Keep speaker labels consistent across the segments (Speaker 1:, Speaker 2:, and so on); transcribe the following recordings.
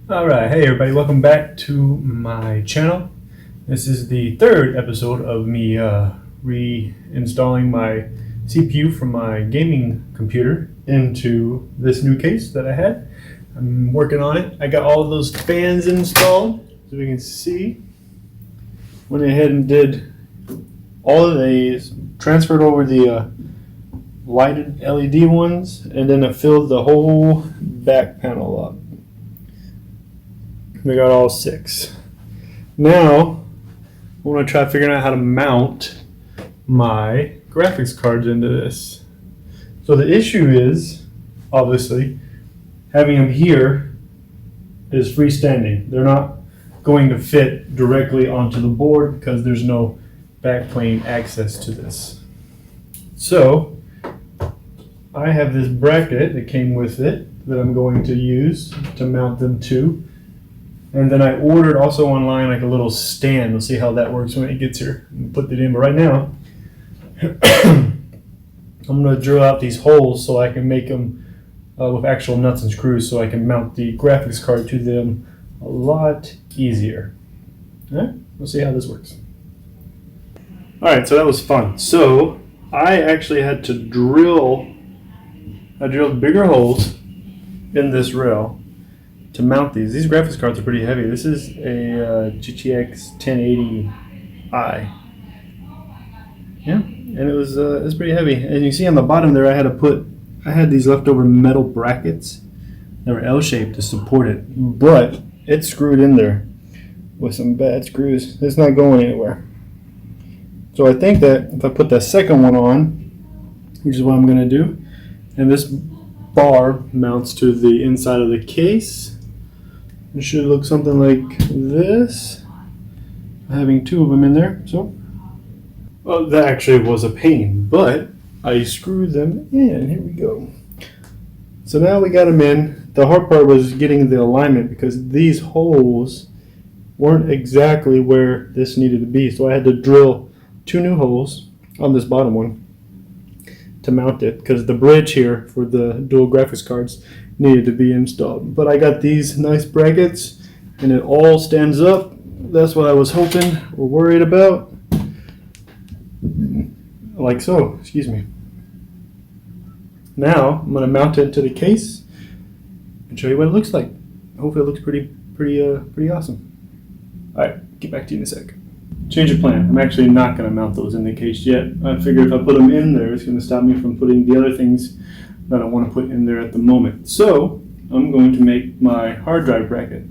Speaker 1: Alright, hey everybody, welcome back to my channel. This is the third episode of me reinstalling my CPU from my gaming computer into this new case that I had. I'm working on it. I got all of those fans installed, so we can see. Went ahead and did all of these, transferred over the lighted LED ones, and then I filled the whole back panel up. We got all 6. Now, I want to try figuring out how to mount my graphics cards into this. So the issue is, obviously, having them here is freestanding. They're not going to fit directly onto the board because there's no backplane access to this. So, I have this bracket that came with it that I'm going to use to mount them to. And then I ordered also online like a little stand. We'll see how that works when it gets here. And put it in. But right now, I'm going to drill out these holes so I can make them with actual nuts and screws so I can mount the graphics card to them a lot easier. All right, we'll see how this works. All right, so that was fun. So I actually had to I drilled bigger holes in this rail to mount these. These graphics cards are pretty heavy. This is a GTX 1080i. Yeah, and it was pretty heavy. And you see on the bottom there, I had these leftover metal brackets that were L-shaped to support it, but it's screwed in there with some bad screws. It's not going anywhere. So I think that if I put that second one on, which is what I'm going to do, and this bar mounts to the inside of the case. It should look something like this. Having 2 of them in there, so. Well, that actually was a pain, but I screwed them in. Here we go. So now we got them in. The hard part was getting the alignment because these holes weren't exactly where this needed to be. So I had to drill 2 new holes on this bottom one to mount it because the bridge here for the dual graphics cards needed to be installed. But I got these nice brackets and it all stands up. That's what I was hoping or worried about. Like so, excuse me. Now I'm gonna mount it to the case and show you what it looks like. Hopefully it looks pretty awesome. Alright, get back to you in a sec. Change of plan. I'm actually not going to mount those in the case yet. I figured if I put them in there, it's going to stop me from putting the other things that I want to put in there at the moment. So I'm going to make my hard drive bracket.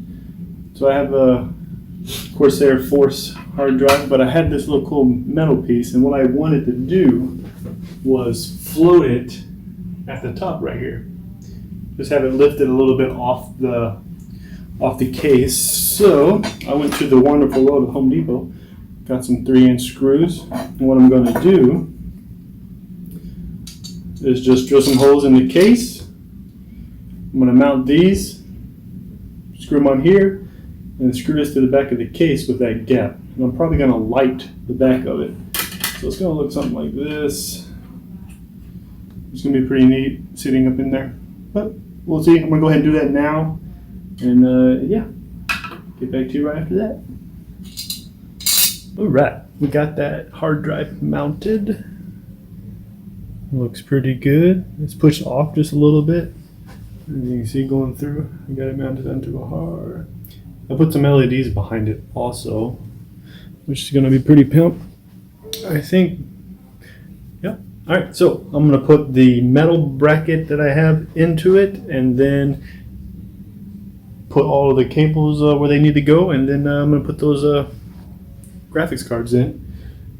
Speaker 1: So I have a Corsair Force hard drive, but I had this little cool metal piece, and what I wanted to do was float it at the top right here. Just have it lifted a little bit off the case. So I went to the wonderful world of Home Depot. Got some 3-inch screws. And what I'm going to do is just drill some holes in the case. I'm going to mount these, screw them on here, and screw this to the back of the case with that gap. And I'm probably going to light the back of it. So it's going to look something like this. It's going to be pretty neat sitting up in there. But we'll see. I'm going to go ahead and do that now. And yeah, get back to you right after that. Alright, we got that hard drive mounted. Looks pretty good. It's pushed off just a little bit. As you can see going through, I got it mounted onto a hard. I put some LEDs behind it also, which is going to be pretty pimp, I think. Yep. Alright, so I'm going to put the metal bracket that I have into it and then put all of the cables where they need to go, and then I'm going to put those graphics cards in.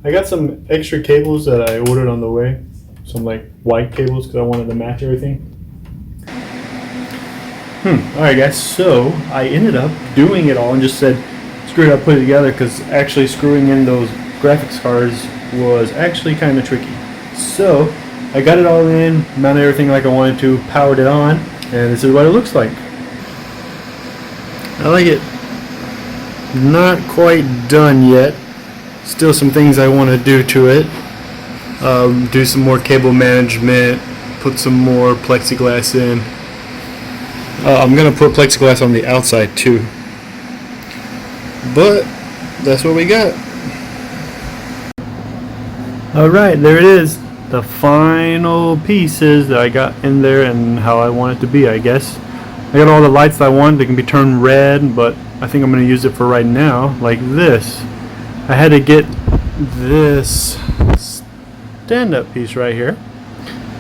Speaker 1: I got some extra cables that I ordered on the way, some like white cables because I wanted to match everything. Alright guys, so I ended up doing it all and just said screw it, I'll put it together, because actually screwing in those graphics cards was actually kind of tricky. So I got it all in, mounted everything like I wanted to, powered it on, and this is what it looks like. I like it. Not quite done yet. Still some things I want to do to it. Do some more cable management, put some more plexiglass in. I'm gonna put plexiglass on the outside too, but that's what we got. All right, there it is. The final pieces that I got in there and how I want it to be, I guess. I got all the lights that I want. They can be turned red, but I think I'm going to use it for right now, like this. I had to get this stand-up piece right here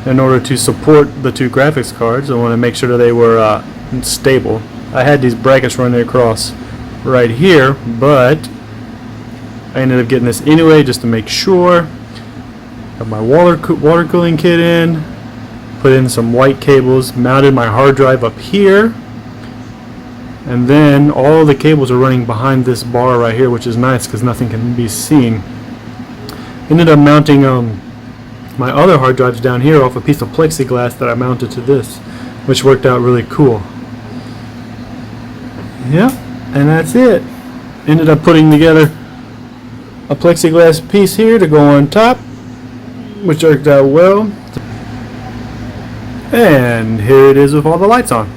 Speaker 1: in order to support the two graphics cards. I want to make sure that they were stable. I had these brackets running across right here, but I ended up getting this anyway just to make sure. Got my water cooling kit in, put in some white cables, mounted my hard drive up here, and then all the cables are running behind this bar right here, which is nice because nothing can be seen. Ended up mounting my other hard drives down here off a piece of plexiglass that I mounted to this, which worked out really cool. Yeah, and that's it. Ended up putting together a plexiglass piece here to go on top, which worked out well. And here it is with all the lights on.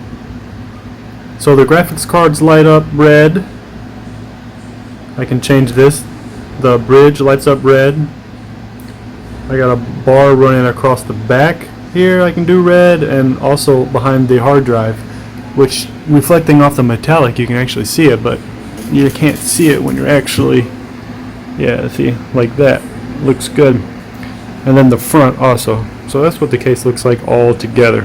Speaker 1: So the graphics cards light up red. I can change this. The bridge lights up red. I got a bar running across the back here I can do red, and also behind the hard drive, which reflecting off the metallic you can actually see it, but you can't see it when you're actually, yeah, see, like that. Looks good. And then the front also. So that's what the case looks like all together.